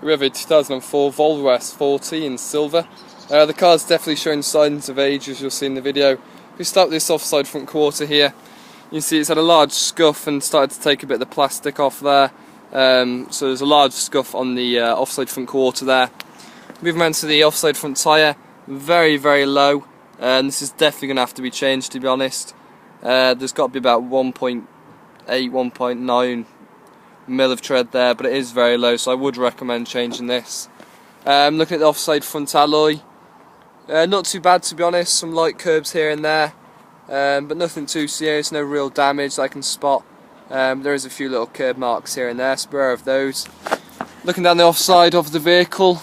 We have a 2004 Volvo S40 in silver. The car's definitely showing signs of age, as you'll see in the video. If we start with this offside front quarter here, you can see it's had a large scuff and started to take a bit of the plastic off there. So there's a large scuff on the offside front quarter there. Moving on to the offside front tyre, very low, and this is definitely going to have to be changed, to be honest. There's got to be about 1.8, 1.9 mil of tread there, but it is very low, so I would recommend changing this. Looking at the offside front alloy, not too bad, to be honest. Some light curbs here and there, but nothing too serious, no real damage that I can spot. There is a few little curb marks here and there, so beware of those. Looking down the offside of the vehicle,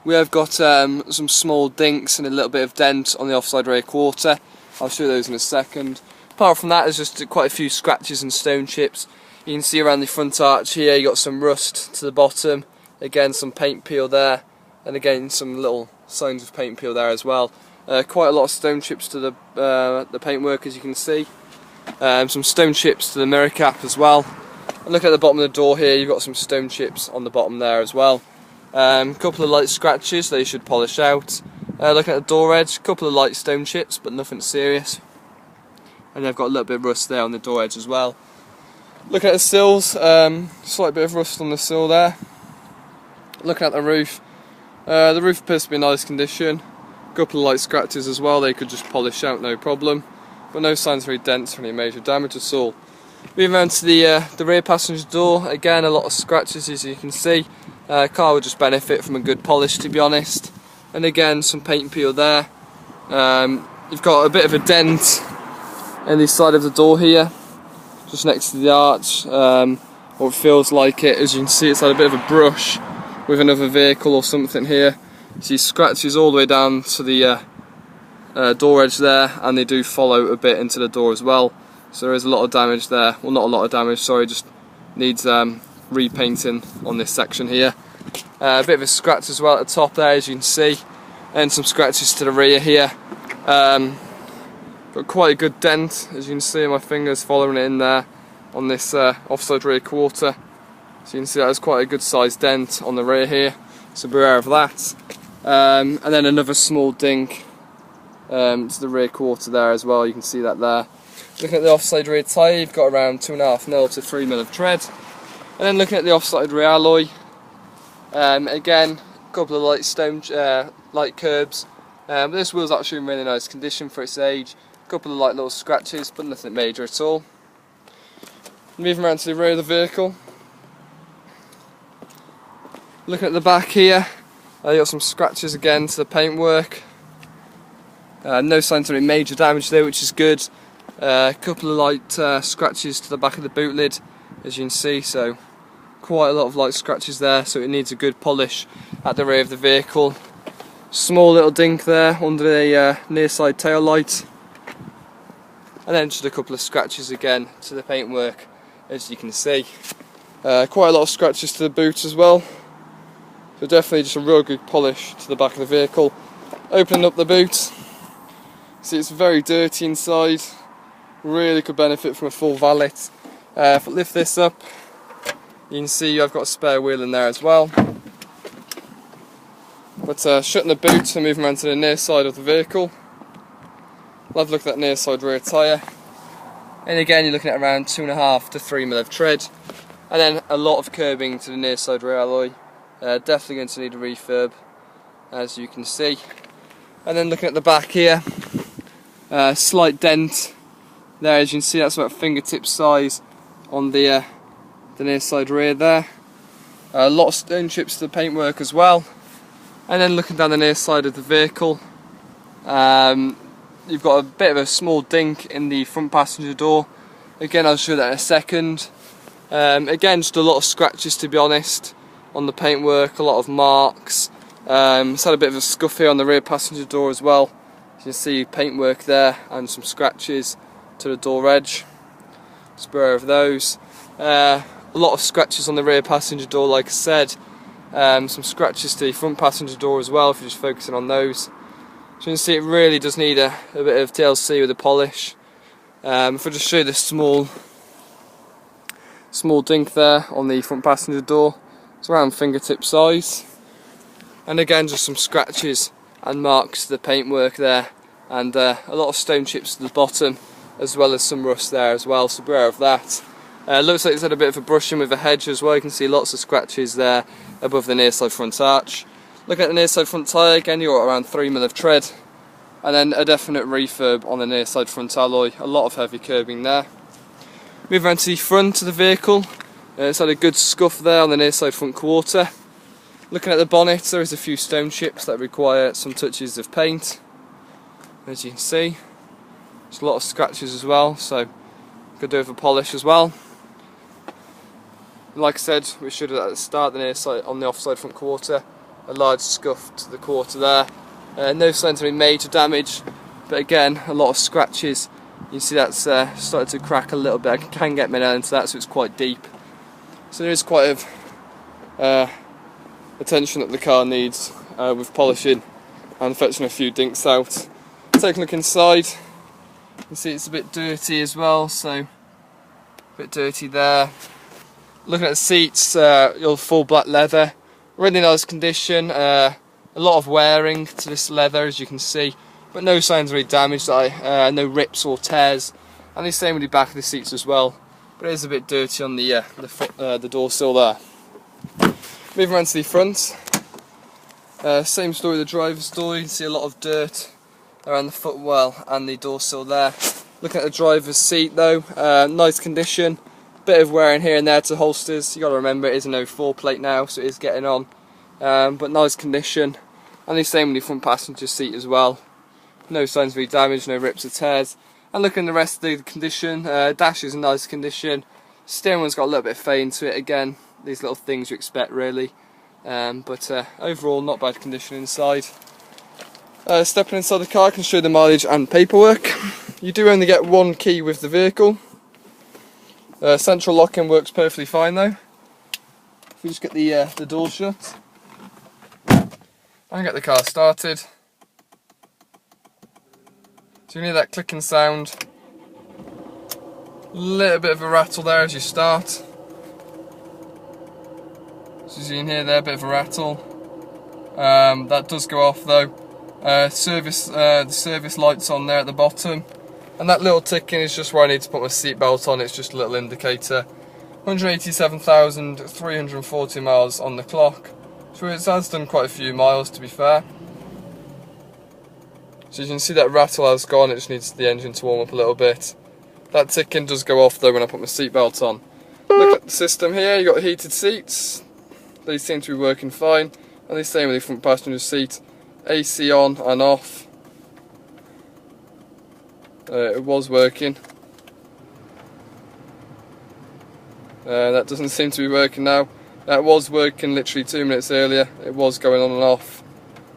we have got some small dinks and a little bit of dent on the offside rear quarter. I'll show you those in a second. Apart from that, there's just quite a few scratches and stone chips. You can see around the front arch here, you got some rust to the bottom. Again, some paint peel there, and again some little signs of paint peel there as well. Quite a lot of stone chips to the paintwork, as you can see. Some stone chips to the mirror cap as well. And look at the bottom of the door here, you've got some stone chips on the bottom there as well. Couple of light scratches they should polish out. Looking at the door edge, couple of light stone chips, but nothing serious. And they've got a little bit of rust there on the door edge as well. Looking at the sills, slight bit of rust on the sill there. Looking at the roof appears to be in nice condition. A couple of light scratches as well, they could just polish out, no problem. But no signs of any dents or any major damage at all. Moving on to the rear passenger door, again a lot of scratches, as you can see. Car would just benefit from a good polish, to be honest. And again, some paint peel there. You've got a bit of a dent in the side of the door here, just next to the arch, or it feels like it. As you can see, it's had a bit of a brush with another vehicle or something here. You see scratches all the way down to the door edge there, and they do follow a bit into the door as well. So there is a lot of damage there. Well, not a lot of damage, sorry, just needs repainting on this section here. A bit of a scratch as well at the top there, as you can see, and some scratches to the rear here. Got quite a good dent, as you can see, my fingers following it in there on this offside rear quarter. So you can see that is quite a good sized dent on the rear here, so beware of that. And then another small dink to the rear quarter there as well, you can see that there. Looking at the offside rear tyre, you've got around 2.5 mil to 3 mil of tread. And then looking at the offside rear alloy, again, a couple of light curbs. But this wheel's actually in really nice condition for its age. A couple of light little scratches, but nothing major at all. Moving around to the rear of the vehicle. Looking at the back here, you got some scratches again to the paintwork. No signs of any major damage there, which is good. A couple of light scratches to the back of the boot lid, as you can see, so quite a lot of light scratches there, so it needs a good polish at the rear of the vehicle. Small little dink there under the near side tail light, and then just a couple of scratches again to the paintwork, as you can see. Quite a lot of scratches to the boot as well, so definitely just a real good polish to the back of the vehicle. Opening up the boot, see it's very dirty inside, really could benefit from a full valet. If I lift this up, you can see I've got a spare wheel in there as well. But shutting the boot and moving around to the near side of the vehicle, we'll have a look at that near side rear tyre. And again, you're looking at around 2.5 to 3 mil of tread. And then a lot of curbing to the near side rear alloy. Definitely going to need a refurb, as you can see. And then looking at the back here, slight dent there, as you can see, that's about fingertip size on the near side rear there. A lot of stone chips to the paintwork as well. And then looking down the near side of the vehicle, you've got a bit of a small dink in the front passenger door. Again, I'll show that in a second. Again, just a lot of scratches, to be honest, on the paintwork, a lot of marks. It's had a bit of a scuff here on the rear passenger door as well. You can see paintwork there and some scratches to the door edge. Just beware of those. A lot of scratches on the rear passenger door, like I said. Some scratches to the front passenger door as well, if you're just focusing on those. So you can see it really does need a bit of TLC with a polish. If I just show you this small dink there on the front passenger door, It's around fingertip size. And again, just some scratches and marks to the paintwork there, and a lot of stone chips at the bottom, as well as some rust there as well, so beware of that. Looks like it's had a bit of a brushing with a hedge as well. You can see lots of scratches there above the near side front arch. Looking at the near side front tyre, again you're at around 3mm of tread, and then a definite refurb on the near side front alloy, a lot of heavy curbing there. Moving on to the front of the vehicle, it's had a good scuff there on the near side front quarter. Looking at the bonnet, there is a few stone chips that require some touches of paint, as you can see. There's a lot of scratches as well, so could do with a polish as well. And like I said, we should have at the start, the near side, on the offside front quarter, a large scuff to the quarter there. No signs of any major damage, but again, a lot of scratches. You can see that's started to crack a little bit. I can get my nail into that, so it's quite deep. So there is quite a attention that the car needs with polishing and fetching a few dinks out. Take a look inside. You can see it's a bit dirty as well, so a bit dirty there. Looking at the seats, your full black leather, really nice condition. A lot of wearing to this leather, as you can see, but no signs of any damage, no rips or tears. And the same with the back of the seats as well, but it is a bit dirty on the door sill there. Moving on to the front, same story with the driver's door. You can see a lot of dirt around the footwell and the door sill there. Looking at the driver's seat though, nice condition. Bit of wear in here and there to holsters. You got to remember it is an 04 plate now, so it is getting on. But nice condition. And the same with the front passenger seat as well. No signs of any damage, no rips or tears. And looking at the rest of the condition, dash is in nice condition. Steering wheel's got a little bit of fade to it again. These little things you expect really. But overall, not bad condition inside. Stepping inside the car, I can show you the mileage and paperwork. You do only get one key with the vehicle. Central locking works perfectly fine though. If we just get the door shut and get the car started, so you hear that clicking sound, a little bit of a rattle there as you start. So as you can hear there, a bit of a rattle. That does go off though. The service light's on there at the bottom. And that little ticking is just where I need to put my seatbelt on. It's just a little indicator. 187,340 miles on the clock. So it has done quite a few miles, to be fair. So you can see that rattle has gone. It just needs the engine to warm up a little bit. That ticking does go off though when I put my seatbelt on. Look at the system here. You've got heated seats. They seem to be working fine. And the same with the front passenger seat. AC on and off. It was working. That doesn't seem to be working now. That was working literally 2 minutes earlier. It was going on and off.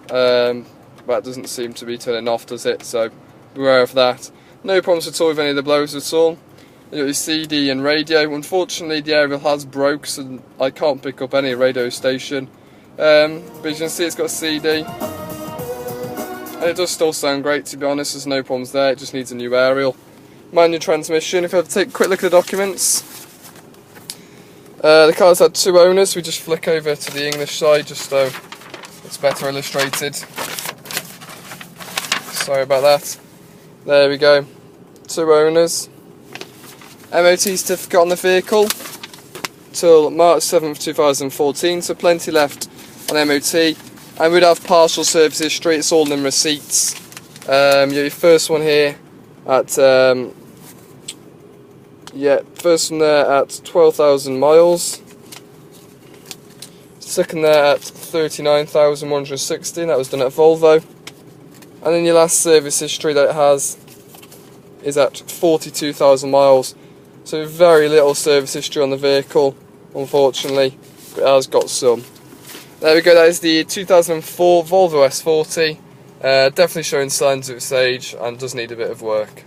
That doesn't seem to be turning off, does it? So beware of that. No problems at all with any of the blowers at all. You got your CD and radio. Unfortunately, the aerial has broke, so I can't pick up any radio station. But you can see it's got a CD. And it does still sound great, to be honest. There's no problems there, it just needs a new aerial. Manual transmission. If I have to take a quick look at the documents, the car's had 2 owners. We just flick over to the English side just so it's better illustrated. Sorry about that. There we go. 2 owners. MOT certificate on the vehicle till March 7th 2014, so plenty left on MOT. And we'd have partial service history, it's all in receipts. Your first one here at, first one there at 12,000 miles. Second there at 39,160, that was done at Volvo. And then your last service history that it has is at 42,000 miles. So very little service history on the vehicle, unfortunately, but it has got some. There we go, that is the 2004 Volvo S40. Definitely showing signs of its age and does need a bit of work.